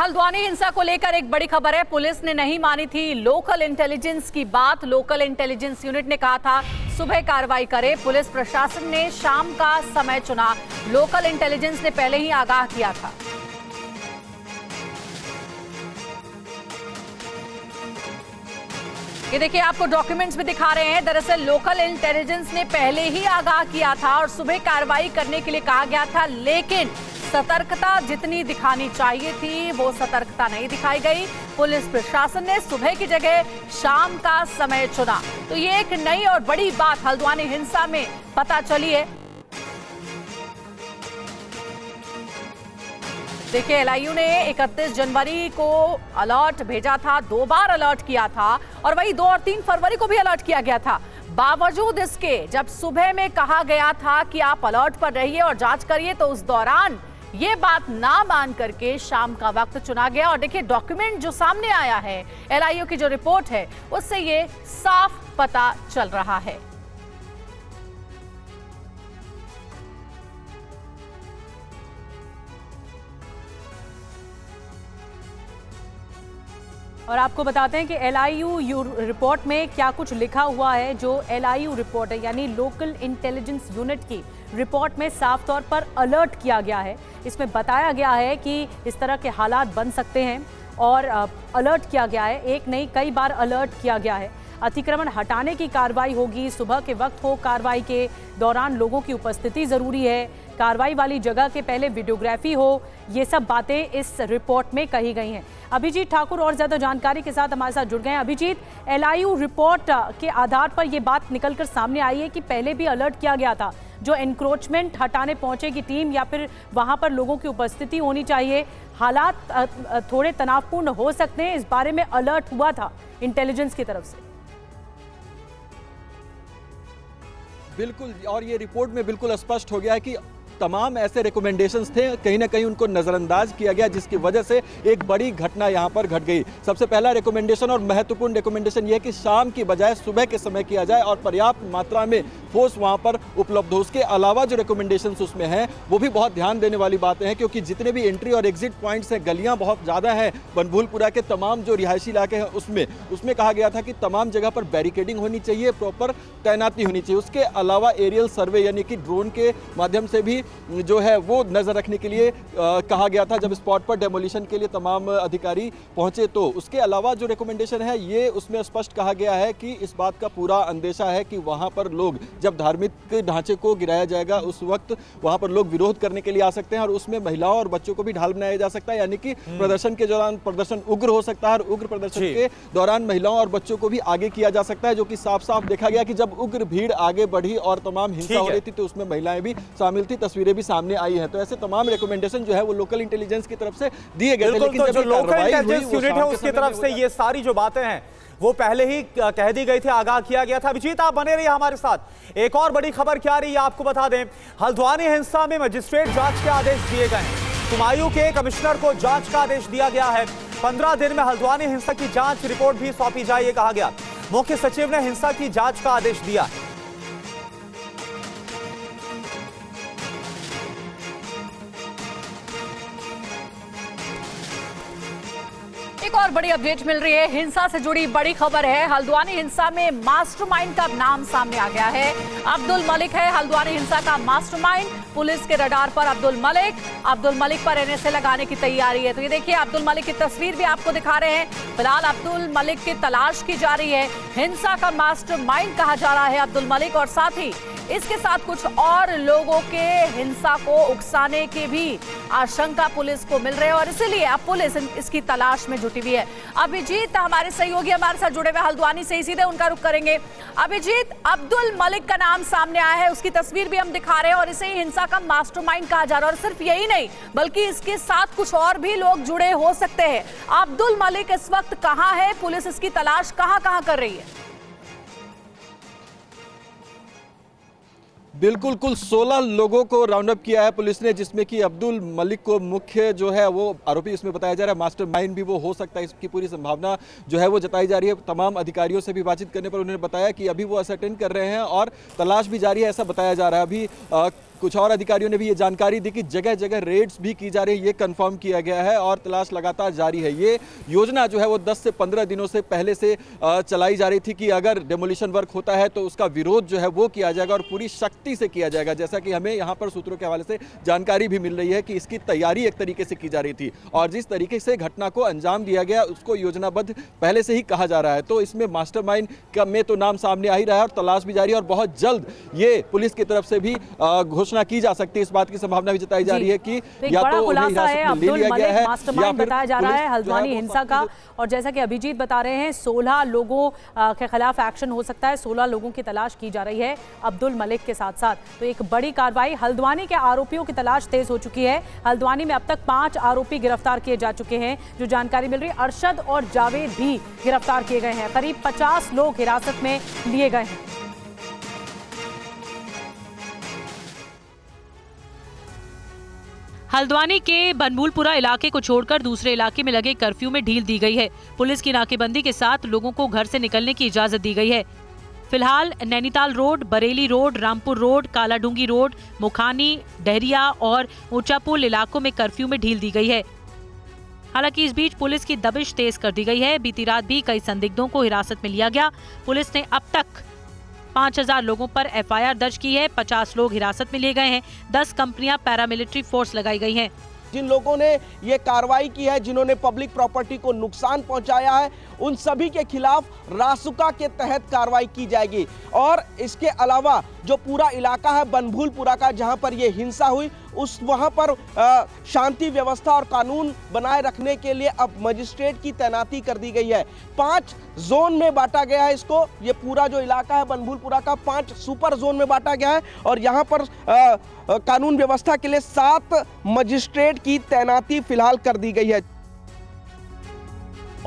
हल्द्वानी हिंसा को लेकर एक बड़ी खबर है। पुलिस ने नहीं मानी थी लोकल इंटेलिजेंस की बात। लोकल इंटेलिजेंस यूनिट ने कहा था सुबह कार्रवाई करे। पुलिस प्रशासन ने शाम का समय चुना। लोकल इंटेलिजेंस ने पहले ही आगाह किया था। ये देखिए, आपको डॉक्यूमेंट्स भी दिखा रहे हैं। दरअसल लोकल इंटेलिजेंस ने पहले ही आगाह किया था और सुबह कार्रवाई करने के लिए कहा गया था, लेकिन सतर्कता जितनी दिखानी चाहिए थी वो सतर्कता नहीं दिखाई गई। पुलिस प्रशासन ने सुबह की जगह शाम का समय चुना। तो ये एक नई और बड़ी बात हल्द्वानी हिंसा में पता चली है। देखिए, एलआईयू ने 31 जनवरी को अलर्ट भेजा था, 2 बार अलर्ट किया था और वही 2 और 3 फरवरी को भी अलर्ट किया गया था। बावजूद इसके जब सुबह में कहा गया था कि आप अलर्ट पर रहिए और जांच करिए, तो उस दौरान ये बात ना मान करके शाम का वक्त चुना गया। और देखिए, डॉक्यूमेंट जो सामने आया है, एलआईयू की जो रिपोर्ट है, उससे ये साफ पता चल रहा है। और आपको बताते हैं कि एलआईयू रिपोर्ट में क्या कुछ लिखा हुआ है। जो एलआईयू रिपोर्ट है, यानी लोकल इंटेलिजेंस यूनिट की रिपोर्ट में साफ तौर पर अलर्ट किया गया है। इसमें बताया गया है कि इस तरह के हालात बन सकते हैं और अलर्ट किया गया है। एक नहीं, कई बार अलर्ट किया गया है। अतिक्रमण हटाने की कार्रवाई होगी, सुबह के वक्त हो, कार्रवाई के दौरान लोगों की उपस्थिति ज़रूरी है, कार्रवाई वाली जगह के पहले वीडियोग्राफी हो। ये सब बातें इस रिपोर्ट में कही गई हैं। अभिजीत ठाकुर और ज़्यादा जानकारी के साथ हमारे साथ जुड़ गए हैं। अभिजीत, एलआईयू रिपोर्ट के आधार पर ये बात निकलकर सामने आई है कि पहले भी अलर्ट किया गया था, जो एनक्रोचमेंट हटाने पहुंचेगी टीम या फिर वहां पर लोगों की उपस्थिति होनी चाहिए, हालात थोड़े तनावपूर्ण हो सकते हैं, इस बारे में अलर्ट हुआ था इंटेलिजेंस की तरफ से। बिल्कुल, और ये रिपोर्ट में बिल्कुल स्पष्ट हो गया है कि तमाम ऐसे रिकमेंडेशंस थे, कहीं ना कहीं उनको नज़रअंदाज किया गया, जिसकी वजह से एक बड़ी घटना यहाँ पर घट गई। सबसे पहला रिकमेंडेशन और महत्वपूर्ण रिकमेंडेशन यह है कि शाम की बजाय सुबह के समय किया जाए और पर्याप्त मात्रा में फोर्स वहाँ पर उपलब्ध हो। उसके अलावा जो रिकमेंडेशंस उसमें हैं वो भी बहुत ध्यान देने वाली बातें हैं, क्योंकि जितने भी एंट्री और एग्जिट पॉइंट्स हैं, गलियाँ बहुत ज़्यादा हैं बनभूलपुरा के तमाम जो रिहायशी इलाके हैं उसमें कहा गया था कि तमाम जगह पर बैरिकेडिंग होनी चाहिए, प्रॉपर तैनाती होनी चाहिए। उसके अलावा एरियल सर्वे यानी कि ड्रोन के माध्यम से भी जो है वो नजर रखने के लिए कहा गया था, जब स्पॉट पर डेमोलिशन के लिए तमाम अधिकारी पहुंचे। तो उसके अलावा जो रिकमेंडेशन है, ये उसमें स्पष्ट कहा गया है कि इस बात का पूरा अंदेशा है कि वहां पर लोग, जब धार्मिक ढांचे को गिराया जाएगा उस वक्त वहां पर लोग विरोध करने के लिए आ सकते हैं और उसमें महिलाओं और बच्चों को भी ढाल बनाया जा सकता है, यानी कि प्रदर्शन के दौरान प्रदर्शन उग्र हो सकता है और उग्र प्रदर्शन के दौरान महिलाओं और बच्चों को भी आगे किया जा सकता है, जो कि साफ साफ देखा गया कि जब उग्र भीड़ आगे बढ़ी और तमाम हिंसा हो रही थी तो उसमें महिलाएं भी शामिल थी, तस्वीरें भी सामने आई है। तो ऐसे तमाम रिकमेंडेशन जो है वो लोकल इंटेलिजेंस की तरफ से दिए गए थे, लेकिन जब लोकल इंटेलिजेंस यूनिट है उसकी तरफ से ये सारी जो बातें हैं वो पहले ही कह दी गई थी, आगाह किया गया था। अभिजीत, आप बने रहिए हमारे साथ। एक और बड़ी खबर क्या आ रही है आपको बता दें। हल्द्वानी हिंसा में मजिस्ट्रेट जांच के आदेश दिए गए हैं। कुमायूं के कमिश्नर को जांच का आदेश दिया गया है। 15 दिन में हल्द्वानी हिंसा की जांच रिपोर्ट भी सौंपी जाए, ये कहा गया। मुख्य सचिव ने हिंसा की जांच का आदेश दिया है। एक और बड़ी अपडेट मिल रही है, हिंसा से जुड़ी बड़ी खबर है। हल्द्वानी हिंसा में मास्टरमाइंड का नाम सामने आ गया है। अब्दुल मलिक है हल्द्वानी हिंसा का मास्टरमाइंड। पुलिस के रडार पर अब्दुल मलिक पर एनएसए लगाने की तैयारी है। तो ये देखिए, अब्दुल मलिक की तस्वीर भी आपको दिखा रहे हैं। फिलहाल अब्दुल मलिक की तलाश की जा रही है। हिंसा का मास्टरमाइंड कहा जा रहा है अब्दुल मलिक, और साथ ही इसके साथ कुछ और लोगों के हिंसा को उकसाने की भी आशंका पुलिस को मिल रही है और इसीलिए अब पुलिस इसकी तलाश में जुटी हुई है। अभिजीत, हमारे सहयोगी हमारे साथ जुड़े हुए हल्द्वानी से, सीधे उनका रुख करेंगे। अभिजीत, अब्दुल मलिक का नाम सामने आया है, उसकी तस्वीर भी हम दिखा रहे हैं और इसे ही हिंसा का मास्टरमाइंड कहा जा रहा है। और सिर्फ यही नहीं, बल्कि इसके साथ कुछ और भी लोग जुड़े हो सकते हैं। अब्दुल मलिक इस वक्त कहां है? पुलिस इसकी तलाश कहां कर रही है? बिल्कुल, कुल 16 लोगों को राउंड अप किया है पुलिस ने, जिसमें कि अब्दुल मलिक को मुख्य जो है वो आरोपी इसमें बताया जा रहा है। मास्टरमाइंड भी वो हो सकता है, इसकी पूरी संभावना जो है वो जताई जा रही है। तमाम अधिकारियों से भी बातचीत करने पर उन्होंने बताया कि अभी वो असरटेन कर रहे हैं और तलाश भी जारी है, ऐसा बताया जा रहा है। अभी कुछ और अधिकारियों ने भी ये जानकारी दी कि जगह जगह रेड्स भी की जा रही है, ये कंफर्म किया गया है और तलाश लगातार जारी है। ये योजना जो है वो 10 से 15 दिनों से पहले से चलाई जा रही थी कि अगर डेमोलिशन वर्क होता है तो उसका विरोध जो है वो किया जाएगा और पूरी शक्ति से किया जाएगा। जैसा कि हमें यहाँ पर सूत्रों के हवाले से जानकारी भी मिल रही है कि इसकी तैयारी एक तरीके से की जा रही थी और जिस तरीके से घटना को अंजाम दिया गया उसको योजनाबद्ध पहले से ही कहा जा रहा है। तो इसमें मास्टरमाइंड का में तो नाम सामने आ ही रहा है और तलाश भी जारी है और बहुत जल्द ये पुलिस की तरफ से भी घोषणा की जा सकती है। इस बात की संभावना भी जताई जा रही है कि या तो खुलासा है अब्दुल मलिक मास्टरमाइंड बताया जा रहा है हल्द्वानी हिंसा का। और जैसा कि अभिजीत बता रहे हैं 16 लोगों के खिलाफ एक्शन हो सकता है, 16 लोगों की तलाश की जा रही है अब्दुल मलिक के साथ साथ। तो एक बड़ी कार्रवाई, हल्द्वानी के आरोपियों की तलाश तेज हो चुकी है। हल्द्वानी में अब तक 5 आरोपी गिरफ्तार किए जा चुके हैं। जो जानकारी मिल रही है अरशद और जावेद भी गिरफ्तार किए गए हैं। करीब 50 लोग हिरासत में लिए गए हैं। हल्द्वानी के बनभूलपुरा इलाके को छोड़कर दूसरे इलाके में लगे कर्फ्यू में ढील दी गई है। पुलिस की नाकेबंदी के साथ लोगों को घर से निकलने की इजाजत दी गई है। फिलहाल Nainital road, Bareilly road, Rampur road, Kaladhungi road, Mukhani, Dahariya और ऊंचापुल इलाकों में कर्फ्यू में ढील दी गई है। हालांकि इस बीच पुलिस की दबिश तेज कर दी गई है। बीती रात भी कई संदिग्धों को हिरासत में लिया गया। पुलिस ने अब तक 5000 लोगों पर एफआईआर दर्ज की है। 50 लोग हिरासत में लिए गए हैं। 10 कंपनियां पैरामिलिट्री फोर्स लगाई गई हैं। जिन लोगों ने ये कार्रवाई की है, जिन्होंने पब्लिक प्रॉपर्टी को नुकसान पहुंचाया है, उन सभी के खिलाफ रासुका के तहत कार्रवाई की जाएगी। और इसके अलावा जो पूरा इलाका है बनभूलपुरा का, जहां पर ये हिंसा हुई, वहां पर शांति व्यवस्था और कानून बनाए रखने के लिए अब मजिस्ट्रेट की तैनाती कर दी गई है। 5 जोन में बांटा गया है इसको। ये पूरा जो इलाका है बनभूलपुरा का 5 सुपर जोन में बांटा गया है और यहाँ पर कानून व्यवस्था के लिए 7 मजिस्ट्रेट की तैनाती फिलहाल कर दी गई है।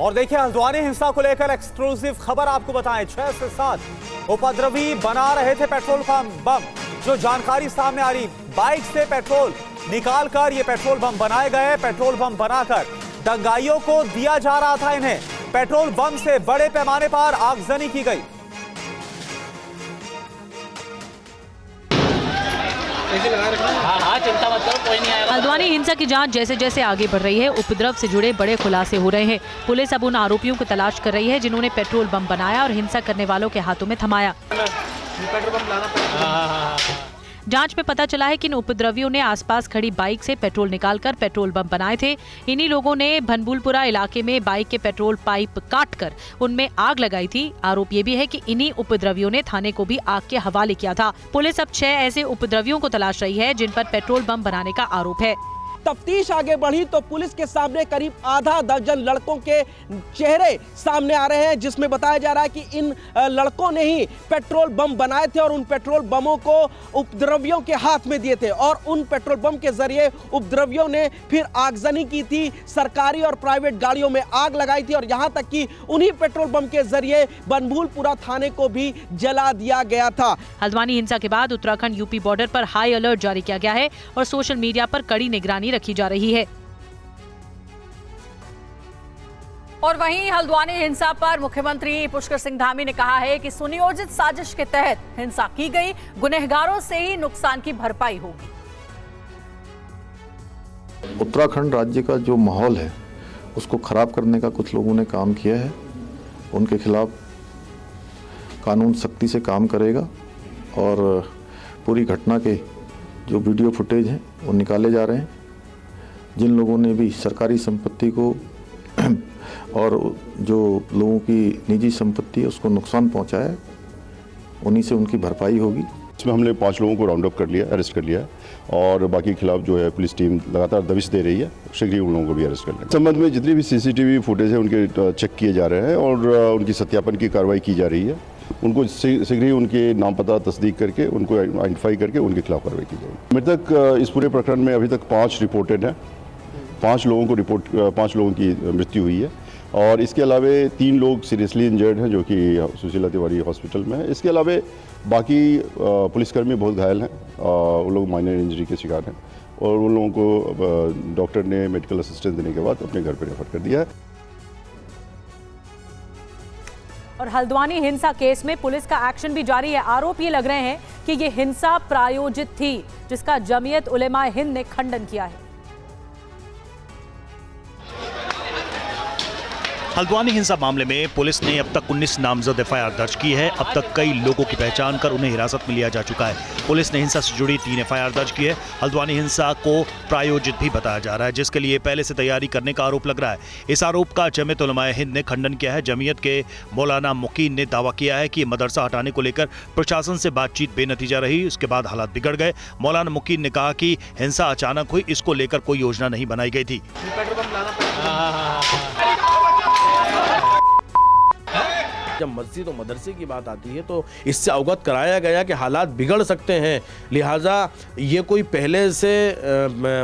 और देखिए हल्द्वानी हिंसा को लेकर एक्सक्लूसिव खबर आपको बताएं। 6 से 7 उपद्रवी बना रहे थे पेट्रोल बम। जो जानकारी सामने आ रही, बाइक से पेट्रोल निकालकर ये पेट्रोल बम बनाए गए। पेट्रोल बम बनाकर दंगाइयों को दिया जा रहा था। इन्हें पेट्रोल बम से बड़े पैमाने पर आगजनी की गई। हल्द्वानी हिंसा की जांच जैसे जैसे आगे बढ़ रही है, उपद्रव से जुड़े बड़े खुलासे हो रहे हैं। पुलिस अब उन आरोपियों की तलाश कर रही है जिन्होंने पेट्रोल बम बनाया और हिंसा करने वालों के हाथों में थमाया। जांच में पता चला है कि इन उपद्रवियों ने आसपास खड़ी बाइक से पेट्रोल निकालकर पेट्रोल बम बनाए थे। इन्हीं लोगों ने बनभूलपुरा इलाके में बाइक के पेट्रोल पाइप काटकर उनमें आग लगाई थी। आरोप ये भी है कि इन्हीं उपद्रवियों ने थाने को भी आग के हवाले किया था। पुलिस अब 6 ऐसे उपद्रवियों को तलाश रही है जिन पर पेट्रोल बम बनाने का आरोप है। तफ्तीश आगे बढ़ी तो पुलिस के सामने करीब आधा दर्जन लड़कों के चेहरे सामने आ रहे हैं, जिसमें बताया जा रहा है कि इन लड़कों ने ही पेट्रोल बम बनाए थे और उन पेट्रोल बमों को उपद्रवियों के हाथ में दिए थे और उन पेट्रोल बम के जरिए उपद्रवियों ने फिर आगजनी की थी, सरकारी और प्राइवेट गाड़ियों में आग लगाई थी और यहां तक कि उन्हीं पेट्रोल बम के जरिए बनभूलपुरा थाने को भी जला दिया गया था। हल्द्वानी हिंसा के बाद उत्तराखंड यूपी बॉर्डर पर हाई अलर्ट जारी किया गया है और सोशल मीडिया पर कड़ी निगरानी रखी जा रही है। और वहीं हल्द्वानी हिंसा पर मुख्यमंत्री पुष्कर सिंह धामी ने कहा है कि सुनियोजित साजिश के तहत हिंसा की गई, गुनहगारों से ही नुकसान की भरपाई होगी। उत्तराखंड राज्य का जो माहौल है उसको खराब करने का कुछ लोगों ने काम किया है। उनके खिलाफ कानून सख्ती से काम करेगा और पूरी घटना के जो वीडियो फुटेज हैं वो निकाले जा रहे हैं। जिन लोगों ने भी सरकारी संपत्ति को और जो लोगों की निजी संपत्ति है उसको नुकसान पहुंचाया है, उन्हीं से उनकी भरपाई होगी। इसमें हमने 5 लोगों को राउंड अप कर लिया, अरेस्ट कर लिया है और बाकी के खिलाफ जो है पुलिस टीम लगातार दबिश दे रही है, शीघ्र ही उन लोगों को भी अरेस्ट कर लेंगे। संबंध में जितनी भी सीसीटीवी फुटेज है उनके चेक किए जा रहे हैं और उनकी सत्यापन की कार्रवाई की जा रही है। उनको शीघ्र ही उनके नाम पता तस्दीक करके उनको आइडेंटिफाई करके उनके खिलाफ कार्रवाई की जाएगी। मृतक इस पूरे प्रकरण में अभी तक 5 रिपोर्टेड हैं। 5 लोगों की मृत्यु हुई है और इसके अलावा 3 लोग सीरियसली इंजर्ड हैं जो कि सुशीला तिवारी हॉस्पिटल में है। इसके अलावा बाकी पुलिसकर्मी बहुत घायल हैं, वो लोग माइनर इंजरी के शिकार हैं और उन लोगों को डॉक्टर ने मेडिकल असिस्टेंस देने के बाद अपने घर पर रेफर कर दिया है। और हल्द्वानी हिंसा केस में पुलिस का एक्शन भी जारी है। आरोप ये लग रहे हैं कि ये हिंसा प्रायोजित थी, जिसका जमीयत उलेमा हिंद ने खंडन किया है। हल्द्वानी हिंसा मामले में पुलिस ने अब तक 19 नामजद एफआईआर दर्ज की है। अब तक कई लोगों की पहचान कर उन्हें हिरासत में लिया जा चुका है। पुलिस ने हिंसा से जुड़ी 3 एफआईआर दर्ज की है। हल्द्वानी हिंसा को प्रायोजित भी बताया जा रहा है, जिसके लिए पहले से तैयारी करने का आरोप लग रहा है। इस आरोप का जमीयत उलमाए हिंद ने खंडन किया है। जमीयत के मौलाना मुकीन ने दावा किया है कि मदरसा हटाने को लेकर प्रशासन से बातचीत बेनतीजा रही। उसके बाद हालात बिगड़ गए। मौलाना मुकीन ने कहा कि हिंसा अचानक हुई, इसको लेकर कोई योजना नहीं बनाई गई थी। जब मस्जिद और मदरसे की बात आती है तो इससे अवगत कराया गया कि हालात बिगड़ सकते हैं, लिहाजा ये कोई पहले से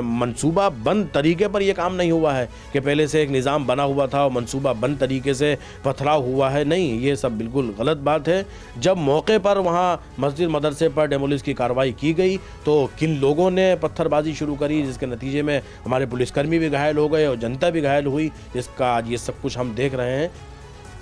मंसूबा बंद तरीके पर यह काम नहीं हुआ है कि पहले से एक निज़ाम बना हुआ था और मंसूबा बंद तरीके से पथराव हुआ है। नहीं, ये सब बिल्कुल गलत बात है। जब मौके पर वहाँ मस्जिद मदरसे पर डेमोलिश की कार्रवाई की गई तो किन लोगों ने पत्थरबाजी शुरू करी, जिसके नतीजे में हमारे पुलिसकर्मी भी घायल हो गए और जनता भी घायल हुई, जिसका आज ये सब कुछ हम देख रहे हैं।